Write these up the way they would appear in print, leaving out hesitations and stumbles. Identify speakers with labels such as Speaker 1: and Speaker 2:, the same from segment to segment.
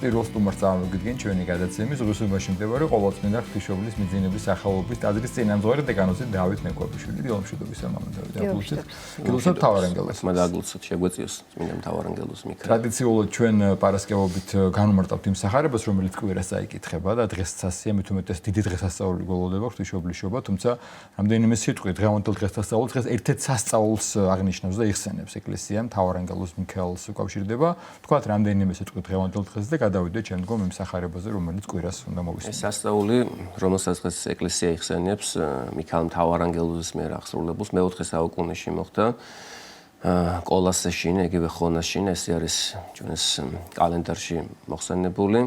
Speaker 1: პირველ სტუმარს წარმოგიდგენ ჩვენი გადაცემის რუსულობაში მდებარე ყოვლადწმინდა ღვთისმშობლის მიძინების სახელობის ტაძრის წინამძღვარი დეკანოზი დავით მეკვაბიშვილი. დილამშვიდობისა მამონტავი. გილოცავთ მთავარანგელოს.
Speaker 2: მადაგლოცოთ შეგვეციოს წმინდა მთავარანგელოს მიქრა.
Speaker 1: ტრადიციულად ჩვენ პარასკევობით განუმარტავთ იმ სახარებას, რომელიც კვირას წაიკითხება და დღესასწაულია, მით უმეტეს დიდი დღესასწაული გველოდება ღვთისმშობლის შობა, თუმცა რამდენიმე სიტყვით დღევანდელ დღესასწაულს დღეს ერთ-ერთ სასწაულს აღნიშნავს და იხსენებს ეკლესია მთავარანგელოს მიქაელს უკავშირდება. თქვათ რამდენიმე სიტყვით დღევანდელ დღეს და გადავიდეთ შემდგომ იმ სახარებაზე, რომელიც კვირას უნდა მოვისმინოთ.
Speaker 2: ეს სასწაული, რომელსაც დღეს ეკლესია იხსენიებს მიქაელ მთავარანგელოზის მიერ აღსრულებულს მე-4 საუკუნეში მოხდა კოლასეში, იგივე ხონასში, ეს არის ჩვენს კალენდარში მოხსენებული,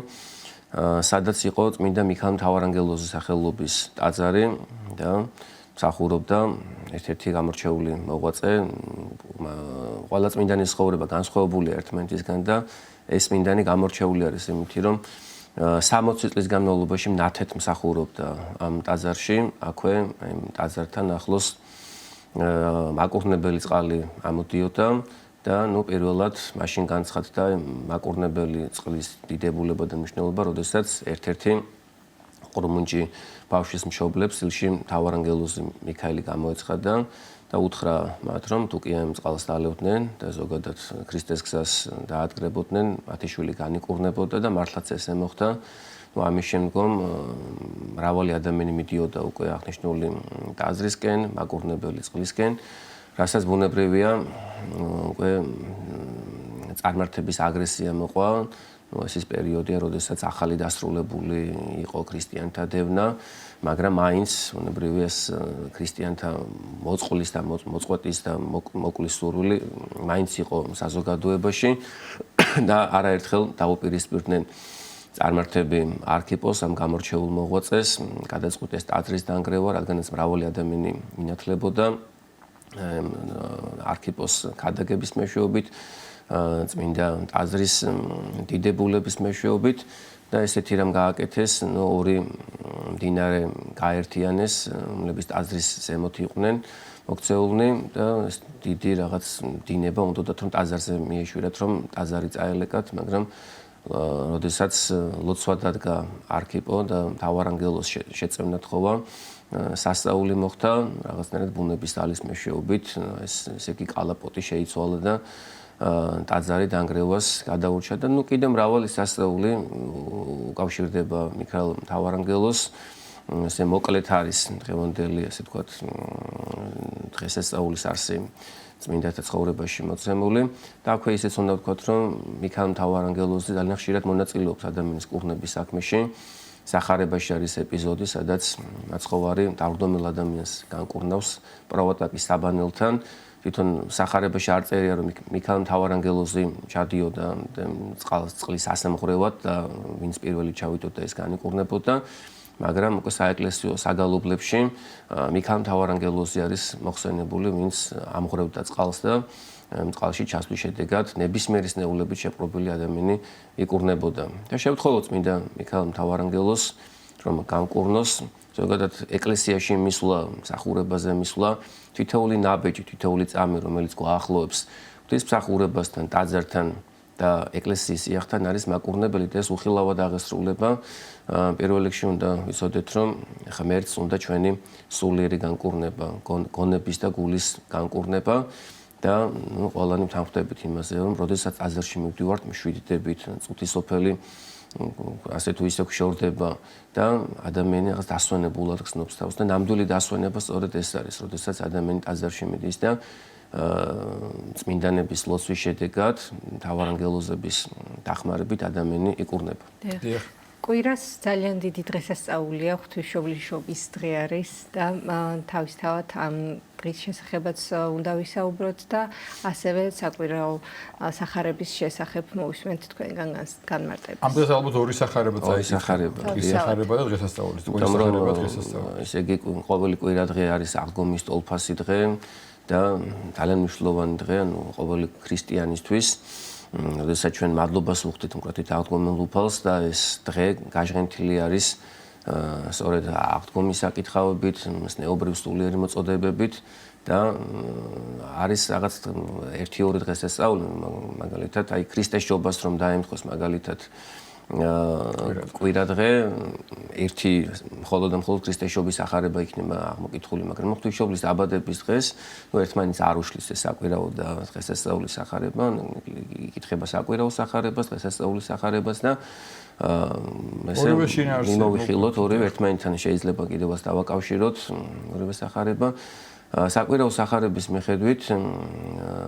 Speaker 2: სადაც იყო წმინდა მიქაელ მთავარანგელოზის სახელობის ტაძარი და მსახურობდა ერთ-ერთი გამორჩეული მოღვაწე, ყველა წმინდანის ცხოვრება განსხვავებულია ერთმანეთისგან და ეს წმინდანი გამორჩეული არის იმითი, რომ 60 წლის განმავლობაში ნათეთ მსახურობდა ამ ტაძარში, აქვე იმ ტაძართან ახლოს მაკურნებელი წყალი ამოდიოდა და პირველად მაშინ განცხადდა მაკურნებელი წყლის დიდებულება და მნიშვნელობა, როდესაც ერთ-ერთი ყრუმუნჯი ბავშვის მშობლებს ილში მთავარანგელოზი მიქაელი გამოეცხადა და უთხრა მათ, რომ თუ კი ამ წყალს დალევდნენ და ზოგადად ქრისტეს გზას დაადგრებოდნენ, მათი შვილი განიკურნებოდა და მართლაც ესე მოხდა. ამის შემდგომ მრავალი ადამიანი მიდიოდა უკვე აღნიშნული ტაძრისკენ, მაკურნებელი წყლისკენ, რასაც ბუნებრივია უკვე წარმართების აგრესია მოყვა. ეს ის პერიოდია, როდესაც ახალი დასრულებული იყო ქრისტიანთა დევნა, მაგრამ მაინც ბუნებრივია ქრისტიანთა მოწყლის და მოწყვეტის და მოკვლის სურვილი მაინც იყო საზოგადოებაში და არაერთხელ დაუპირისპირდნენ წარმართები არქიპოს ამ გამორჩეულ მოღვაწეს, გადაწყვიტეს ტაძრის დანგრევა, რადგანაც მრავალი ადამიანი ინათლებოდა არქიპოს ქადაგების მეშვეობით, წმინდა ტაძრის დიდებულების მეშვეობით და ესეთი რამ გააკეთეს, ორი მდინარე გაერთიანეს, რომლებიც ტაძრის ზემოთ იყვნენ მოქცეულნი და ეს დიდი რაღაც დინება უნდათ რომ ტაძარზე მიეშვირათ, რომ ტაძარი წაელეკათ, მაგრამ როდესაც ლოცვა დადგა არქიპო და მთავარანგელოს შეწევნათ ხოვა, სასწაული მოხდა, რაღაცნაირად ბუნების ძალის მეშვეობით, ესე იგი კალაპოტი შეიცვალა და ტაძარი დანგრევას გადაურჩა და კიდევ მრავალი სასწაული უკავშირდება მიქაელ მთავარანგელოს, ესე მოკლედ არის დღევანდელი, ასე ვთქვათ, დღესასწაულის არსი წმინდათა ცხოვრებაში მოცემული და აქვე ისეც უნდა ვთქვათ, რომ მიქაელ მთავარანგელოზი ძალიან ხშირად მონაწილეობს ადამიანის კურნების საქმეში. სახარებაში არის ეპიზოდი, სადაც მაცხოვარი დავრდომილ ადამიანს განკურნავს პროვატაკის საბანელთან. თვითონ სახარებაში არ წერია, რომ მიქაელ მთავარანგელოზი ჩადიოდა წყლის ასამღვრევად და ვინც პირველი ჩავიდოდა ეს განიკურნებოდა, მაგრამ უკვე საეკლესიო საგალობლებში მიქაელ მთავარანგელოზი არის მოხსენებული, ვინც ამღვრევდა წყალს და წყალში ჩასვლის შედეგად ნებისმიერი სნეულებით შეპყრობილი ადამიანი იკურნებოდა. და შევთხოვოთ წმინდა მიქაელ მთავარანგელოს, რომ გამკურნოს, ზოგადად ეკლესიაში მისვლა, მსახურებაზე მისვლა, თითოეული ნაბეჯი, თითოეული წამი, რომელიც გვაახლოებს ღვთისმსახურებასთან, ტაძართან და ეკლესიის იახთან არის მაკურნებელი და ეს უხილავად აღესრულება. პირველ რიგში უნდა ვიცოდეთ, რომ ღმერთს უნდა ჩვენი სულიერი განკურნება, გონების და გულის განკურნება და ყველანი ვთანხმდებით იმაზე, რომ როდესაც ტაძარში მივდივართ, მშვიდდებით, წუთისოფელი ასე თუ ისე გშორდება და ადამიანი რაღაც დასვენებულად გრძნობს თავს და ნამდვილი დასვენება სწორედ ეს არის, როდესაც ადამიანი ტაძარში მიდის და წმინდანების ლოცვის შედეგად მთავარანგელოზების დახმარებით ადამიანი იკურნება.
Speaker 3: კვირას ძალიან დიდი დღესასწაულია, ღვთისმშობლის შობის დღე არის და თავისთავად ამ დღის შესახებაც უნდა ვისაუბროთ და ასევე საკვირაო სახარების შესახებ მოვისმენთ თქვენგან განმარტებას.
Speaker 1: ამ დღეს ალბათ ორი სახარება
Speaker 2: წაიკითხება.
Speaker 1: დღის სახარება და დღესასწაულის. სახარება დღესასწაული.
Speaker 2: ესე იგი ყოველი კვირა დღე არის აღდგომის ტოლფასი დღე და ძალიან მნიშვნელოვანი დღე, ანუ ყოველი ქრისტიანისთვის. როდესაც ჩვენ მადლობას ვუხდით მკვეთრით აღდგომილ უფალს და ეს დღე გაჟღენთილი არის სწორედ აღდგომის საკითხავებით, ზნეობრივ სულიერი მოწოდებებით და არის რაღაც 1-2 დღესასწაული, მაგალითად, აი ქრისტეს შობას რომ დაემთხოს მაგალითად კვირადღე ერთი მხოლოდ და მხოლოდ ქრისტეშობის სახარება იქნება აღმოკითხული, მაგრამ ღვთისმშობლის დაბადების დღეს ერთმანეთს არ უშლის ეს საკვირაო და დღესასწაულის სახარება, იკითხება საკვირაო სახარებას, დღესასწაულის სახარებას და ესე მიმოვიხილოთ ორივე ერთმანეთთან შეიძლება კიდევაც დავაკავშიროთ ორივე სახარება. საკვირაო სახარების მიხედვით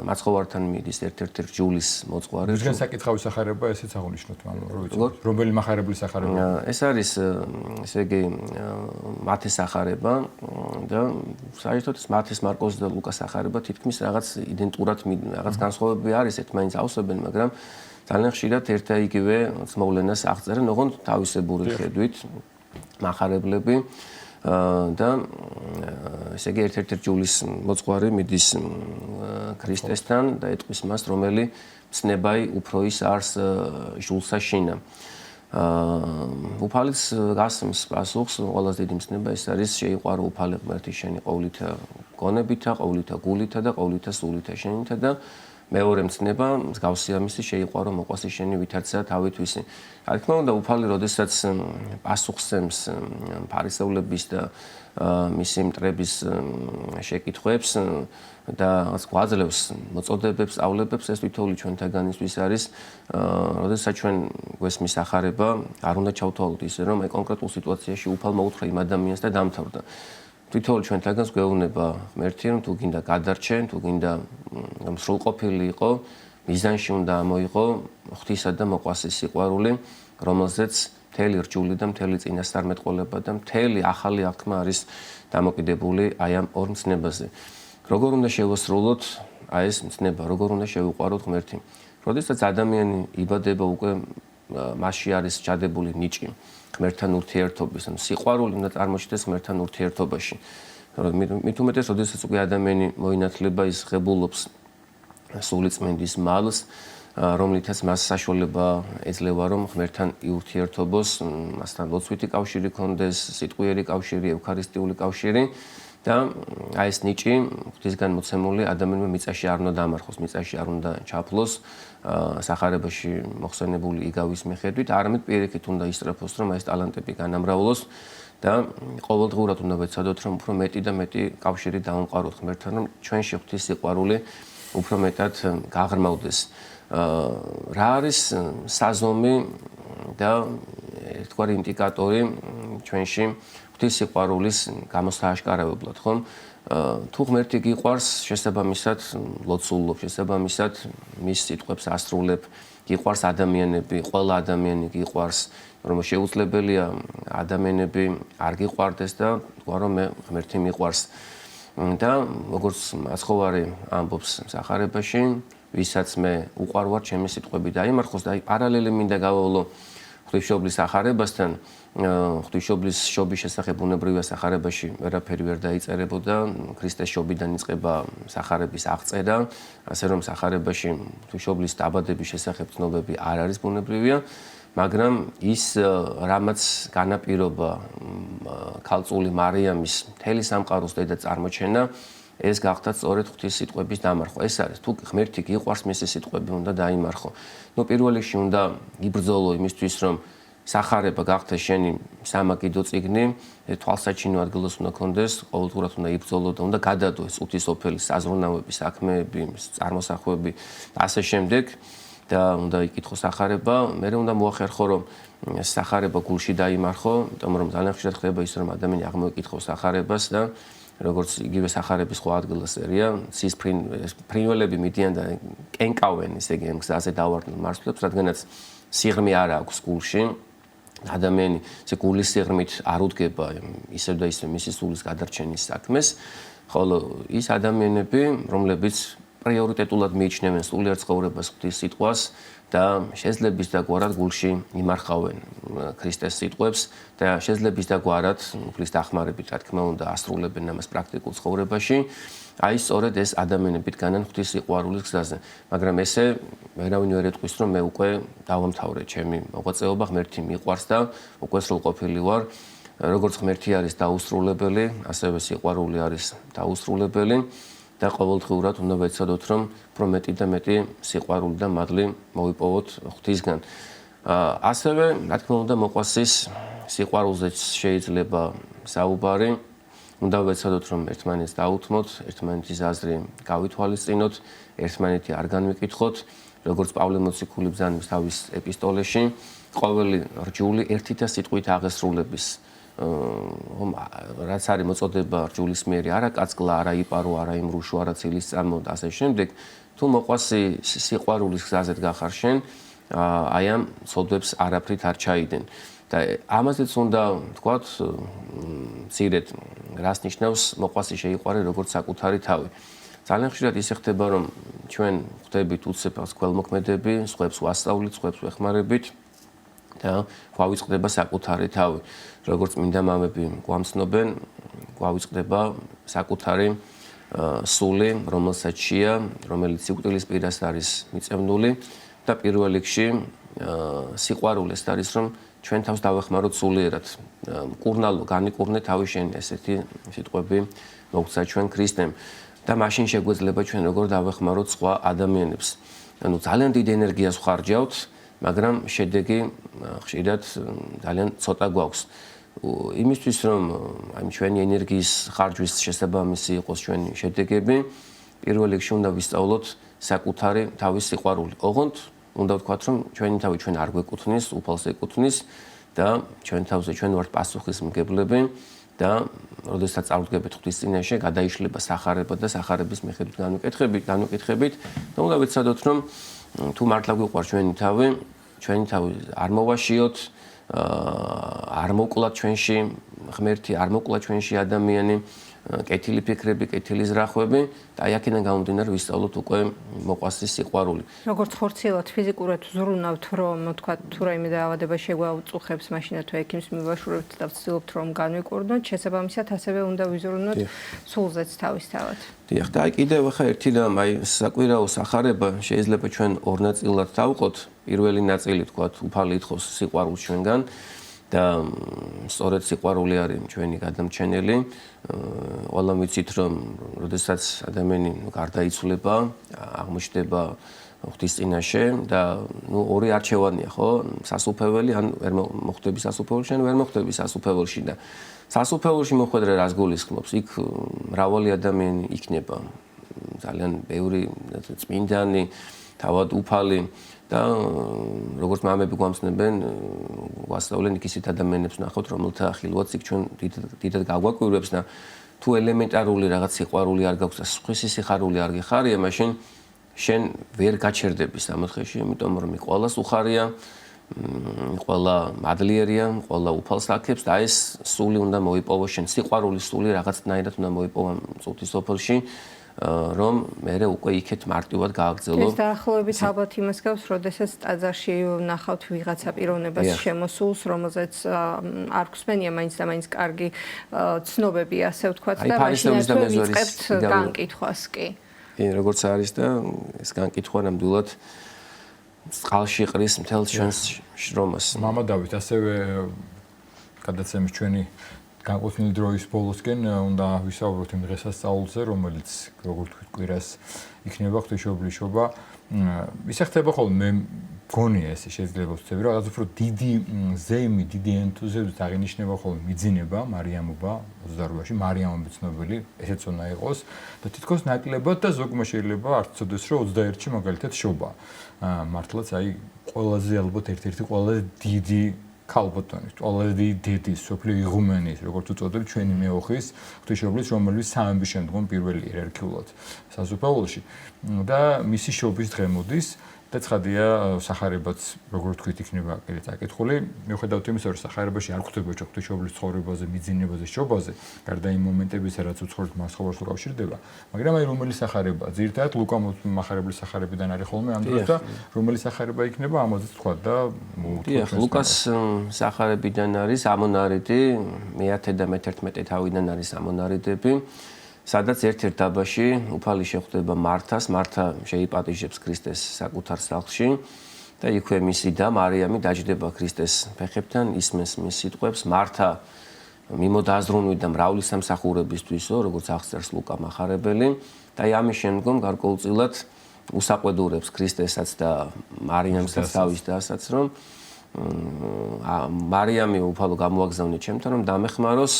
Speaker 2: მაცხოვართან მიდის ერთ-ერთი რჯულის მოწყwari.
Speaker 1: მისგან საკითხავი სახარება ესეც აღნიშნოთ, რომელი מחარებლის სახარება?
Speaker 2: ეს არის ესე იგი მათეს სახარება და საერთოდ მათეს, მარკოს და ლუკას სახარება თითქმის რაღაც იდენტურად რაღაც განსხვავებები არის, ერთმანეთს ავსებენ, მაგრამ ძალიან ხშირად ერთ და იგივე მოვლენას აღწერენ, ოღონდ თავისებური ხედვით מחარებლები და ესე იგი ერთ-ერთი რჯულის მოწყwari მიდის ქრისტესთან და ეტყვის მას, რომელი მცნებაი უფრო ის არს ჟულსა შინა. უფალიც გასმის პასუხს, ყველაზე დიდი მცნება ეს არის შეიყვარო უფალი ღმერთი შენი ყოვლითა გონებითა, ყოვლითა გულითა და ყოვლითა სულითა შენითა და მეორე მცნება მსგავსი ამისი შეიყვარო მოყვასი შენი ვითარცა თავითვისი. რა თქმა უნდა, უფალი როდესაც პასუხსცემს ფარისევლების და მისი მტრების შეკითხვებს და გვაძლევს მოწოდებებს, სწავლებებს, ეს თითოეული ჩვენთაგანისთვის არის, როდესაც ჩვენ გვესმის სახარება, არ უნდა ჩავთვალოთ ისე, რომ აი კონკრეტულ სიტუაციაში უფალმა უთხრა იმ ადამიანს და დამთავრდა. თითოეული ჩვენთაგანს გვეუბნება ღმერთი, რომ თუ გინდა გადარჩენ, თუ გინდა რომ სრულყოფილი იყო, მიზანში უნდა ამოიღო ღვთისა და მოყვასის სიყვარული, რომელზეც მთელი რჯული და მთელი წინასწარმეტყველება და მთელი ახალი აღთქმა არის დამოკიდებული აი ამ ორ მცნებაზე. როგორ უნდა შევასრულოთ აი ეს მცნება, როგორ უნდა შევიყვაროთ ღმერთი. როდესაც ადამიანი იბადება, უკვე მასში არის ჩადებული ნიჭი ღმერთთან ურთიერთობის, ანუ სიყვარული უნდა წარმოჩნდეს ღმერთთან ურთიერთობაში. მით უმეტეს, როდესაც უკვე ადამიანი მოინათლება, ის ღებულობს სულიწმინდის მალს, რომლითაც მას საშუალება ეძლევა, რომ ღმერთთან იურთიერთობოს, მასთან ლოცვითი კავშირი ქონდეს, სიტყვიერი კავშირი, ევქარისტიული კავშირი და აი ეს ნიჭი ღვთისგან მოცემული ადამიანმა მიწაში არ უნდა დამარხოს, მიწაში არ უნდა ჩაფლოს, სახარებაში მოხსენებული იგავის მიხედვით, არამედ პირიქით უნდა ისწრაფოს, რომ აი ეს ტალანტები განამრავლოს და ყოველდღურად უნდა ვეცადოთ, რომ უფრო მეტი და მეტი კავშირი დავამყაროთ ღმერთთან, რომ ჩვენში ღვთის სიყვარული უფრო მეტად გაღრმავდეს. რა არის საზომი და ერთგვარი ინდიკატორი ჩვენში ღვთის სიყვარულის გამოსააშკარავებლად, ხომ? თუ ღმერთი გიყვარს, შესაბამისად ლოცულობ, შესაბამისად მის სიტყვებს ასრულებ, გიყვარს ადამიანები, ყველა ადამიანი გიყვარს, რომ შეუძლებელია ადამიანები არ გიყვარდეს და თქვა რომ მე ღმერთი მიყვარს. და როგორც მაცხოვარი ამბობს სახარებაში, ვისაც მე უყვარვარ, ჩემი სიტყვები დაიმარხოს და აი პარალელი მინდა გავავლო ღვთისმშობლის სახარებასთან. ღვთისმშობლის შობის შესახებ ბუნებრივია სახარებაში ვერაფერი ვერ დაიწერებოდა, ქრისტეს შობიდან იწყება სახარების აღწერა, ასე რომ სახარებაში ღვთისმშობლის დაბადების შესახებ ცნობები არ არის ბუნებრივია, მაგრამ ის რამაც განაპირობა ქალწული მარიამის მთელი სამყაროს დედა წარმოჩენა, ეს გახდა სწორედ ღვთის სიტყვების დამარხვა. ეს არის, თუ ღმერთი გიყვარს, მისი სიტყვები უნდა დაიმარხო. ნუ პირველ რიგში უნდა იბრძოლო იმისთვის, რომ სახარება გახდა შენი სამაგიდო წიგნი, თვალსაჩინო ადგილას უნდა კონდეს, ყოველდღურად უნდა იბრძოლო და უნდა გადადო ეს უთის ოფელის საზრუნავები, საქმეები, წარმოსახვები და ასე შემდეგ. და უნდა იკითხო სახარება, მე უნდა მოახერხო, რომ სახარება გულში დაიმარხო, იმიტომ რომ ძალიან ხშირად ხდება ის, რომ ადამიანი აღმოეკითხოს სახარებას და როგორც იგივე სახარების სხვა ადგილასერია, ცის ფრინველები მიდიან და კენკავენ, ესე იგი, გზაზე დავარდნილ მარცვლებს, რადგანაც სიღრმე არ აქვს გულში. ადამიანი ესე გულის სიღრმით არ უდგება ისევ და ისევ მისი სულის გადარჩენის საქმეს, ხოლო ის ადამიანები, რომლებიც პრიორიტეტულად მიიჩნევენ სულიერ ცხოვრებას, ღვთის სიტყვას და შეძლების დაგვარად გულში იმარხავენ ქრისტეს სიტყვებს და შეძლების დაგვარად უფლის დახმარებით, რა თქმა უნდა, ასრულებენ ამას პრაქტიკულ ცხოვრებაში. აი სწორედ ეს ადამიანები დგანან ღვთის სიყვარულის გზაზე, მაგრამ ესე ვერავინ ვერ ეტყვის, რომ მე უკვე დავამთავრე ჩემი მოღვაწეობა, ღმერთი მიყვარს და უკვე სრულყოფილი ვარ. როგორც ღმერთი არის დაუსრულებელი, ასევე სიყვარული არის დაუსრულებელი. და ყოველდღურად უნდა ვეცადოთ, რომ უფრო მეტი და მეტი სიყვარული და მადლი მოვიპოვოთ ღვთისგან. ასევე, რა თქმა უნდა, მოყვასის სიყვარულზეც შეიძლება საუბარი. უნდა ვეცადოთ, რომ ერთმანეთს დაუთმოთ, ერთმანეთის აზრი გავითვალისწინოთ, ერთმანეთი არ განვიკითხოთ, როგორც პავლე მოციქული ბრძანის თავის ეპისტოლეში, ყოველი რჯული ერთი და სიტყვით აღესრულების რაც არის მოწოდება რჯულის მიერი, არა კაცკლა, არა იპარო, არა იმრუშო, არა ცილის წარმო და ასე შემდეგ, თუ მოყვასი სიყვარულის გზაზე გახარ შენ, აი ამ ცოდვებს არაფრით არ ჩაიდენ. და ამაზეც უნდა ვთქვათ, მცირედ რას ნიშნავს მოყვასი შეიყვარე როგორც საკუთარი თავი. ძალიან ხშირად ისე ხდება, რომ ჩვენ ხვდებით უცებავს ქველმოქმედები, სხვებს ვასწავლით, სხვებს ვეხმარებით და გვავიწყდება საკუთარი თავი. როგორც მინდა მამები გვამცნობენ, გვავიწყდება საკუთარი სული, რომელსაც შეა, რომელიც სიკვდილის პირას არის მიწევნული და პირველ რიგში სიყვარულეს არის, რომ ჩვენ თავს დავეხმაროთ სულიერად. მკურნალო განიკურნე თავი შენ, ესეთი სიტყვები მოგცა ჩვენ ქრისტემ. და მაშინ შეგვეძლება ჩვენ როგორ დავეხმაროთ სხვა ადამიანებს. ანუ ძალიან დიდ ენერგიას ვხარჯავთ, მაგრამ შედეგი ხშირად ძალიან ცოტა გვაქვს. იმისთვის რომ აი ჩვენი ენერგიის ხარჯვის შესაბამისი იყოს ჩვენი შედეგები, პირველ რიგში უნდა ვისწავლოთ საკუთარი თავის სიყვარული. ოღონდ უნდა ვთქვათ, რომ ჩვენი თავი ჩვენ არ გვეკუთვნის, უფალს ეკუთვნის და ჩვენ თავზე ჩვენ ვართ პასუხისმგებლები და როდესაც წარუდგებით ღვთის წინაშე, გადაიშლება სახარება და სახარების მიხედვით განვიკითხებით და უნდა ვეცადოთ, რომ თუ მართლა გვიყვარს ჩვენი თავი არ მოვაშიოთ, არ მოვკლათ ჩვენში ღმერთი, არ მოვკლათ ჩვენში ადამიანი, კეთილი ფიქრები, კეთილი ზრახვები და აი აქედან გამომდინარე ვისწავლოთ უკვე მოყვასის სიყვარული.
Speaker 3: როგორც ხორციელად ფიზიკურად ზრუნავთ, რომ თქვათ თუ რაიმე დაავადება შეგვაუწუხებს, მაშინაც თუ ექიმს მივაშურებთ და ვცდილობთ რომ განვიკურნოთ, შესაბამისად ასევე უნდა ვიზრუნოთ სულზეც თავისთავად.
Speaker 2: დიახ, და აი კიდევ ახლა ერთი რამ, აი საკვირაო სახარება შეიძლება ჩვენ ორ ნაწილად დავყოთ. პირველი ნაწილი თქვათ უფალი ითხოვს სიყვარულს ჩვენგან და სწორედ სიყვარული არის ჩვენი გადამჩენელი. ყველამ ვიცით, რომ როდესაც ადამიანი გარდაიცვლება, აღმოჩნდება ღვთის წინაშე და ორი არჩევანია, ხო? სასუფეველი, ან ვერ მოხვდები სასუფეველში, ან ვერ მოხვდები სასუფეველში და სასუფეველში მოხვედრა რას გულისხმობს? იქ მრავალი ადამიანი იქნება, ძალიან ბევრი წმინდანი, თავად უფალი და როგორც მამები გვამცნობენ, გვასწავლენ იქ ისეთ ადამიანებს ნახოთ, რომელთა ხილვაც იქ ჩვენ დიდად გაგვაკვირვებს და თუ ელემენტარული რაღაც სიყვარული არ გაქვს და სხვისი სიხარული არ გიხარია, მაშინ შენ ვერ გაჩერდები სამოთხეში, იმიტომ რომ ყველას უხარია, ყველა მადლიერია, ყველა უფალს აქებს და ეს სული უნდა მოიპოვო შენ, სიყვარულის სული რაღაცნაირად უნდა მოიპოვო წუთის სოფელში. რომ მე უკვე იქეთ მარტივად გააგრძელო.
Speaker 3: ეს დაახლოებით ალბათ იმას გავს, როდესაც ტაძარში ნახავთ ვიღაცა პიროვნებას შემოსულს, რომელზეც არ გვსმენია მაინც და მაინც კარგი ცნობები, ასე ვთქვათ და მაშინ ვიწყებთ განკითხვას კი.
Speaker 2: როგორც არის და ეს განკითხვა ნამდვილად წყალში ყრის მთელ ჩვენს შრომას.
Speaker 1: მამა დავით, ასევე გადაცემის ჩვენი განკუთვნილი დროის ბოლოსკენ უნდა ვისაუბროთ იმ დღესასწაულზე, რომელიც როგორც ვთქვით, კვირას იქნება ღვთისმშობლიშობა. ისე ხდება ხოლმე, მე მგონია ესე შეიძლება ვთქვი, რაღაც უფრო დიდი ზეიმი, დიდი ენთუზიაზმით აღინიშნება ხოლმე მიძინება, მარიამობა 28-ში, მარიამობის ცნობილი, ესეც უნდა იყოს და თითქოს ნაკლებად და ზოგმა შეიძლება არ ცოდეს, რომ 21-ში მაგალითად შობა. მართლაც აი ყველაზე ალბათ ერთ-ერთი ყველაზე დიდი ქალბატონის, ყველაზე დიდი სოფლიო იღუმენის, როგორც უწოდებ, ჩვენი მეოხის ღვთისმშობლის, რომელიც სამების შემდგომ პირველი იერარქიულად სასუფეველში და მისი შობის დღე მოდის და ცხადია სახარებაც, როგორც ვთქვით, იქნება კიდე წაკითხული. მიუხედავად იმისა, რომ სახარებაში არ გვხვდება ღვთისმშობლის ცხოვრებაზე, მიძინებაზე, შობაზე, გარდა იმ მომენტებისა, რაც უცხოეთ მასხოვარს უკავშირდება, მაგრამ აი რომელი სახარება, ძირითადად ლუკა მახარებლის სახარებიდან არის ხოლმე ამ დროს და რომელი სახარება იქნება, ამაზეც თქვა და
Speaker 2: დიახ, ლუკას სახარებიდან არის ამონარიდი, მე-10 და მე-11 თავიდან არის ამონარიდები. სადაც ერთ-ერთ დაბაში უფალი შეხვდება მართას, მართა შეიპატიჟებს ქრისტეს საკუთარ სახლში და იქვე მისი და მარიამი დაჯდება ქრისტეს ფეხებთან, ისმენს მის სიტყვებს. მართა მიმოდაზრუნვით და მრავალი სამსახურებისთვისო, როგორც აღწერს ლუკა მახარებელი და აი ამის შემდგომ გარკვეულწილად უსაყვედურებს ქრისტესაც და მარიამსაც თავის დასაც, რომ მარიამი უფალო გამოაგზავნე ჩემთან რომ დამეხმაროს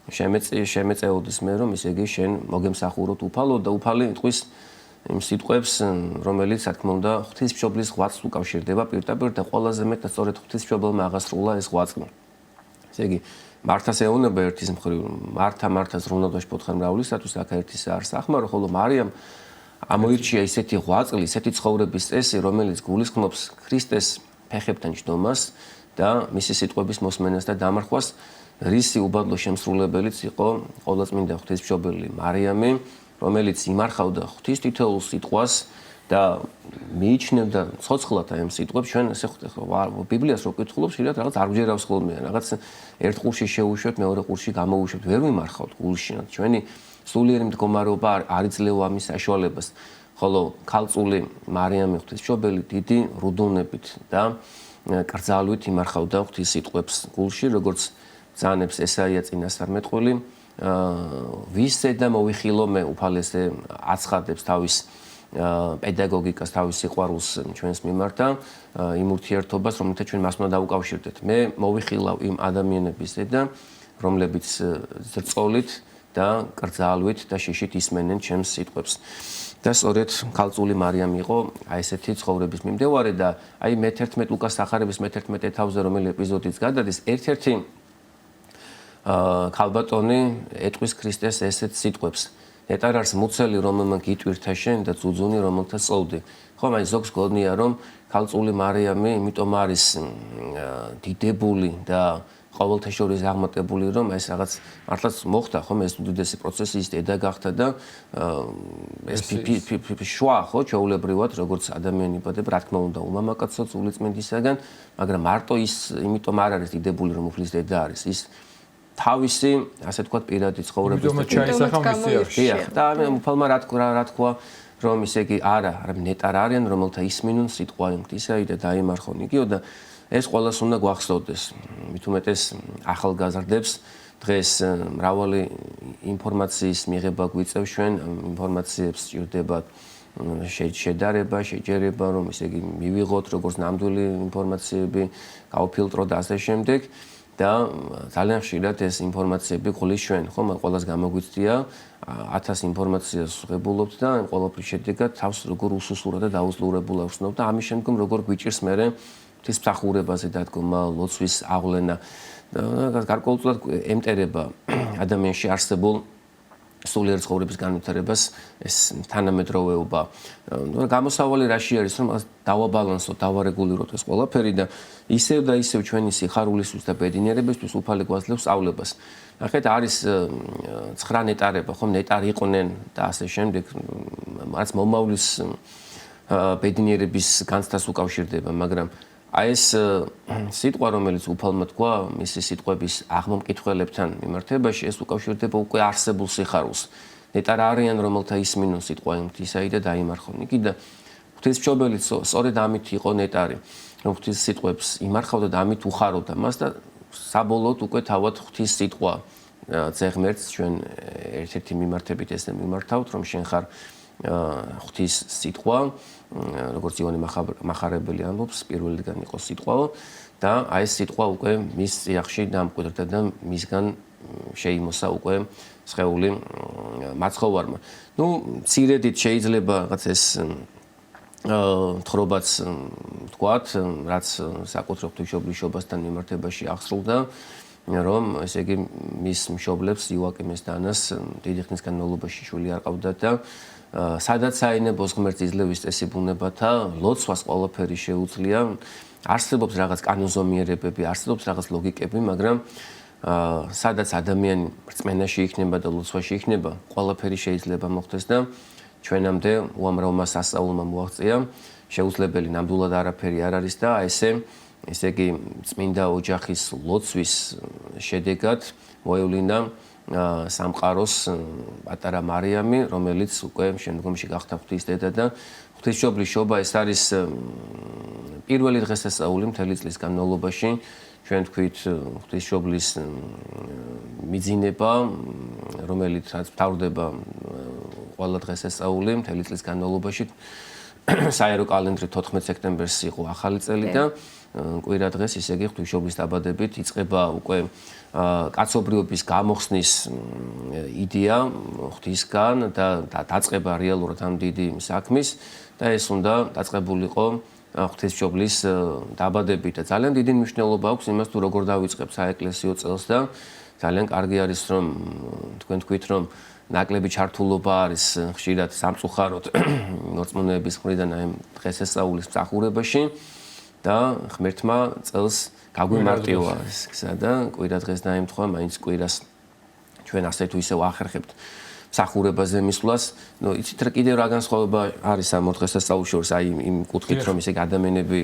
Speaker 2: შემეწეოდეს მე რომ ისე იგი შენ მოგემსახუროთ უფალო და უფალი იტყვის იმ სიტყვებს რომელიც რა თქმა უნდა ღვთისმშობლის ღვაწლს უკავშირდება პირდაპირ და ყველაზე მეტად სწორედ ღვთისმშობელმა აღასრულა ეს ღვაწლი ესე იგი მართას ეუბნება ერთის მხრივ მართას ზრუნავდაში ფოთხარ მრავლისათვის აქ ერთის არ სახმარო ხოლო მარიამ ამოირჩია ისეთი ღვაწლი ისეთი ცხოვრების წესი რომელიც გულისხმობს ქრისტეს ფეხებთან ჯდომას და მისი სიტყვების მოსმენას და დამარხვას რისი უბადლო შემსრულებელიც იყო ყოვლადწმინდა ღვთისმშობელი მარიამი რომელიც იმარხავდა ღვთის თითოეულ სიტყვას და მიიჩნევდა ცოცხლად აი ამ სიტყვებს ჩვენ ესე ბიბლიას რო ვკითხულობ შეიძლება რაღაც არ გვჯერავს ხოლმე რაღაც ერთ ყურში შეუშვებთ მეორე ყურში გამოუშვებთ ვერ ვიმარხავთ გულში ჩვენი სულიერი მდგომარეობა არ იძლევა ამის საშუალებას ხოლო ქალწული მარიამი ღვთისმშობელი დიდი რუდუნებით და კრძალვით იმარხავდა ღვთის სიტყვებს გულში როგორც ძანებს ესაია წინასწარმეტყველი ვისე და მოვიხილო მე უფალესე აცხადებს თავის პედაგოგიკას თავის სიყვარულს ჩვენს მიმართ და იმ ურთიერთობას რომელთა ჩვენ მას უნდა დაუკავშირდეთ მე მოვიხილავ იმ ადამიანების ზედა რომლებიც ზრწოლით და კრძალვით და შიშით ისმენენ ჩემს სიტყვებს და სწორედ ქალწული მარიამი იყო აი ესეთი ცხოვრების მიმდევარი და აი მე-11 ლუკას სახარების მე-11 ეთავზე რომელი ეპიზოდიც გადადის ერთ-ერთი ქალბატონი ეტყვის ქრისტეს ესეთ სიტყვებს ნეტარ არის მუცელი რომელმან გიტვირთა შენ და ძუძუნი რომელთა წოვდი ხომ აი ზოგს გონია რომ ქალწული მარიამი იმიტომ არის დიდებული და ყოველთა შორის აღმატებული რომ ეს რაღაც მართლაც მოხდა ხომ ეს უდიდესი პროცესი ის დედა გახდა და ეს შვა ხო ჩაულებრივად როგორც ადამიანი იბადება რა თქმა უნდა უმამაკაცო სულიწმინდისაგან მაგრამ მარტო ის იმიტომ არ არის დიდებული რომ უფლის დედა არის ის თავისი ასე თქვა პირადი ცხოვრების და უფალმა რა თქვა რომ ისე იგი არა ნეტარ არიან რომელთა ისმინონ სიტყვა ღვთისა და დაიმარხონ იგიო და ეს ყველას უნდა გვახსოვდეს მით უმეტეს ახალგაზრდებს დღეს მრავალი ინფორმაციის მიღება გვიწევს ჩვენ ინფორმაციებს სჭირდება შედარება შეჯერება რომ ისე იგი მივიღოთ როგორც ნამდვილი ინფორმაციები გავფილტრო და ასე შემდეგ და ძალიან ხშირად ეს ინფორმაციები ყოლის ჩვენ ხომ ყველას გამოგვიცდია 1000 ინფორმაციას ვღებულობთ და ამ ყველაფრის შედეგად თავს როგორ უსუსურად და დაუძლურებულ ავხსნობ და ამის შემდგომ როგორ გვიჭირს მე ღვთის მსახურებაზე დადგომა ლოცვის აღვლენა და გარკვეულწილად ემტერება ადამიანში არსებულ სულიერ ცხოვრების განვითარებას ეს თანამედროვეობა. გამოსავალი რაში არის რომ დავაბალანსოთ, დავარეგულიროთ ეს ყველაფერი და ისევ ჩვენი სიხარულისთვის და ბედნიერებისთვის უფალი გვაძლევს სწავლებას. ნახეთ არის 9 ნეტარება, ხომ ნეტარი იყვნენ და ასე შემდეგ, რაც მომავლის ბედნიერების განცდას უკავშირდება, მაგრამ აი ეს სიტყვა რომელიც უფალმა თქვა მისი სიტყვების აღმომკითხველებთან მიმართებაში ეს უკავშირდება უკვე არსებულ სიხარულს. ნეტარ არიან რომელთა ისმინონ სიტყვა ღვთისაი და დაიმარხონ იგი და ღვთისმშობელი სწორედ ამით იყო ნეტარი რომ ღვთის სიტყვებს იმარხავდა და ამით უხარობდა მას და საბოლოოდ უკვე თავად ღვთის სიტყვა ზეღმერთს ჩვენ ერთ-ერთი მიმართებით ესე მიმართავთ რომ შენ ხარ ღვთის სიტყვა როგორც იონე მახარებელი ამბობს პირველიდან იყო სიტყვაო და აი ეს სიტყვა უკვე მის წიაღში დამკვიდრდა და მისგან შეიმოსა უკვე სხეული მაცხოვარმა. ნუ მცირედით შეიძლება რაღაც ეს თხრობაც თქვათ, რაც საკუთრივ ღვთისმშობლისობასთან მიმართებაში აღსრულდა, რომ ესე იგი მის მშობლებს იოაკიმეს და ანას დიდი ხნის განმავლობაში შვილი არ ყავდათ და სადაც აინებოს ღმერთს იძლევის წესი ბუნებათა, ლოცვას ყველაფერი შეუძლია. არსებობს რაღაც კანონზომიერებები, არსებობს რაღაც ლოგიკები, მაგრამ სადაც ადამიანი რწმენაში იქნება და ლოცვაში იქნება, ყველაფერი შეიძლება მოხდეს და ჩვენამდე უამრავმა სასწაულმა მოაღწია, შეუძლებელი ნამდვილად არაფერი არ არის და ესე იგი წმინდა ოჯახის ლოცვის შედეგად მოევლინა სამყაროს პატარა მარიამი, რომელიც უკვე შემდგომში გახდა ღვთის დედა და ღვთისმშობლის შობა ეს არის პირველი დღესასწაული მთელი წლის განმავლობაში. ჩვენ თქვით ღვთისმშობლის მიძინება, რომელიც მთავრდება ყველა დღესასწაული მთელი წლის განმავლობაში. საერო კალენდრით 14 სექტემბერს იყო ახალი წელი და კვირა დღეს ისე იგი ღვთისმშობლის დაბადებით იწყება უკვე კაცობრიობის გამოხსნის იდეა ღვთისგან და დაწყება რეალურად ამ დიდი საქმის და ეს უნდა დაწყებულიყო ღვთისმშობლის დაბადებით და ძალიან დიდი მნიშვნელობა აქვს იმას თუ როგორ დავიწყებ საეკლესიო წელს და ძალიან კარგი არის რომ თქვენ თქვით რომ ნაკლები ჩართულობა არის ხშირად სამწუხაროდ მორწმუნეების მხრიდან აი დღესასწაულის მსახურებაში და ღმერთმა წელს გაგვიმარტივა ეს გზა და კვირა დღეს დაემთხვა მაინც კვირას ჩვენ ასე თუ ისე ვახერხებთ მსახურებაზე მისვლას. ნუ იცით რა კიდევ რა განსხვავება არის ამ დღესასწაულს შორის აი იმ კუთხით რომ ისე ადამიანები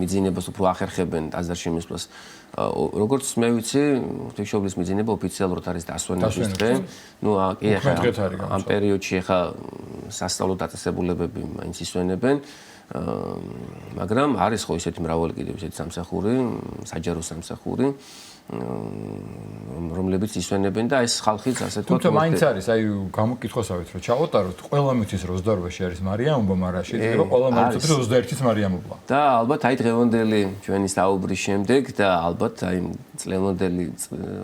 Speaker 2: მიძინებას უფრო ახერხებენ ტაძარში მისვლას. როგორც მე ვიცი, ღვთისმშობლის მიძინება ოფიციალურად არის დასვენების დღე. ნუ კი ახლა ამ პერიოდში ახლა სასწავლო დაწესებულებები მაინც ისვენებენ. მაგრამ არის ხო ისეთი მრავალი კიდევ ისეთი სამსახური, საჯარო სამსახური რომლებიც ისვენებენ და ეს ხალხიც ასე თქვა.
Speaker 1: თუმცა მაინც არის, აი გამოკითხვასავით რომ ჩავოტაროთ, ყველა მითის რომ 28-ში არის მარიამობა, მაგრამ შეიძლება ყველა მოიწოდოს რომ 21-იც მარიამობა.
Speaker 2: და ალბათ აი დღევანდელი ჩვენი საუბრის შემდეგ და ალბათ აი წლევანდელი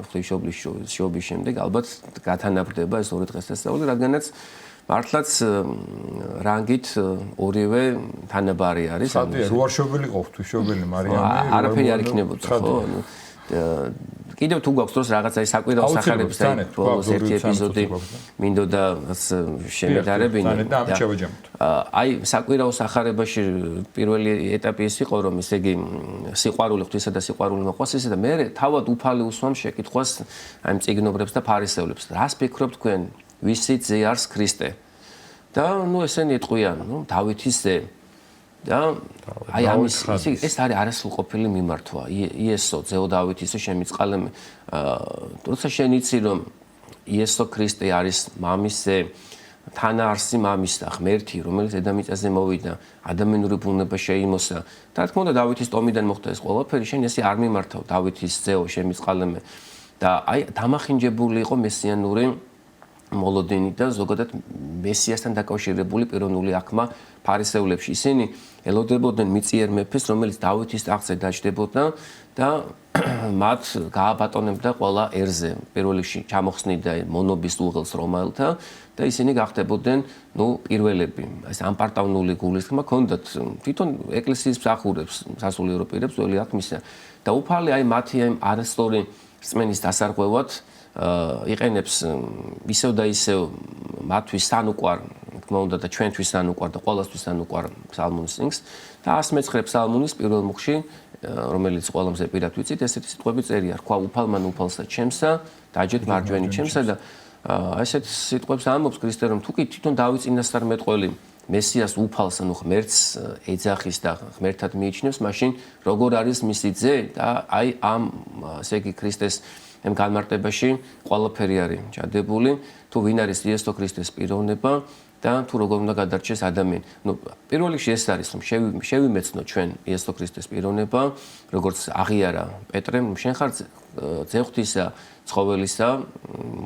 Speaker 2: ღვთისმშობლის შობის შემდეგ ალბათ გათანაბრდება ეს ორი დღესასწაული, რადგანაც მართლაც რანგით ორივე თანაბარი არის.
Speaker 1: ხადია, რო არ შობილიყო ღვთისმშობელი მარიამი,
Speaker 2: არაფერი არ იქნებოდა, ხო? კიდევ თუ გვაქვს დროს რაღაცა ის საკვირაო სახარების ბოლოს ერთი ეპიზოდი მინდოდა შემედარებინა
Speaker 1: და ამით შევაჯამოთ.
Speaker 2: აი საკვირაო სახარებაში პირველი ეტაპი ის იყო რომ ესე იგი სიყვარული ღვთისა და სიყვარული მოყვას ისე და მე თავად უფალი უსვამ შეკითხვას აი მწიგნობრებს და ფარისევლებს. რას ფიქრობთ თქვენ? ვისი ძე არის ქრისტე? და ნუ ესენი ეტყვიან, ნუ დავითის ძე. და აი ამის ეს არის არასრულყოფილი მიმართვა. იესო ძეო დავითისო შემიწყალე. როცა შენ იცი რომ იესო ქრისტე არის მამის ძე, თანაარსი მამის და ღმერთი, რომელიც დედამიწაზე მოვიდა, ადამიანური ბუნება შეიმოსა. და რა თქმა უნდა დავითის ტომიდან მოხდა ეს ყველაფერი, შენ ესე არ მიმართავ დავითის ძეო შემიწყალე. და აი დამახინჯებული იყო მესიანური მოლოდინი და ზოგადად მესიასთან დაკავშირებული პიროვნული აღქმა ფარისევლებში. ისინი ელოდებოდნენ მიწიერ მეფეს, რომელიც დავითის ტახტზე დაჯდებოდა და მათ გააბატონებდა ყველა ერზე. პირველ რიგში ჩამოხსნიდა მონობის უღელს რომაელთა და ისინი გახდებოდნენ, ნუ, პირველები. ეს ამპარტავნული გულისხმა ჰქონდათ თვითონ ეკლესიის მსახურებს, სასულიერო პირებს ძველი აღქმისა და უფალი აი მათი აი არასწორი რწმენის დასარღვევად იყენებს ისევ და ისევ მათთვის სანუკვარ, თქმა უნდა და ჩვენთვის სანუკვარ და ყველასთვის სანუკვარ ფსალმუნის სინგს და 119 ფსალმუნის პირველ მუხში, რომელიც ყველამზე პირად ვიცით, ესეთი სიტყვები წერია: "რქვა უფალმა უფალსა ჩემსა, დაჯეთ მარჯვენი ჩემსა" და ესეთ სიტყვებს ამბობს ქრისტე, რომ თუ კი თვითონ დავით წინასწარმეტყველი მესიას უფალს, ანუ ღმერთს ეძახის და ღმერთად მიიჩნევს, მაშინ როგორ არის მისი ძე და აი ამ ესე იგი ქრისტეს ამ განმარტებაში ყველაფერი არის ჩადებული, თუ ვინ არის იესო ქრისტეს პიროვნება და თუ როგორ უნდა გადარჩეს ადამიანი. ნუ პირველ რიგში ეს არის, რომ შევიმეცნო ჩვენ იესო ქრისტეს პიროვნება, როგორც აღიარა პეტრემ, შენ ხარ ძე ღვთისა, ცხოველისა,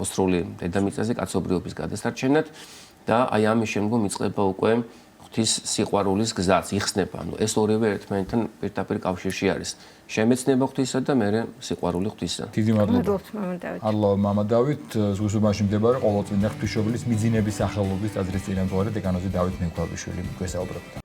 Speaker 2: მოსრული დედამიწაზე კაცობრიობის გადასარჩენად და აი ამის შემდგომ იწყება უკვე ღვთის სიყვარულის გზაც, იხსნება. ანუ ეს ორივე ერთმანეთთან პირდაპირ კავშირში არის. შემეცნება ღვთისა და მერე სიყვარული ღვთისა.
Speaker 1: დიდი მადლობა.
Speaker 3: მამა დავით.
Speaker 1: ალლაჰ მამა დავით, ზღუსობაში მდებარე ყოველწლინა ღვთისმშობლის მიძინების სახელობის ტაძრის წინამძღვარი დეკანოზი დავით მექვაბიშვილი გვესაუბრებდა.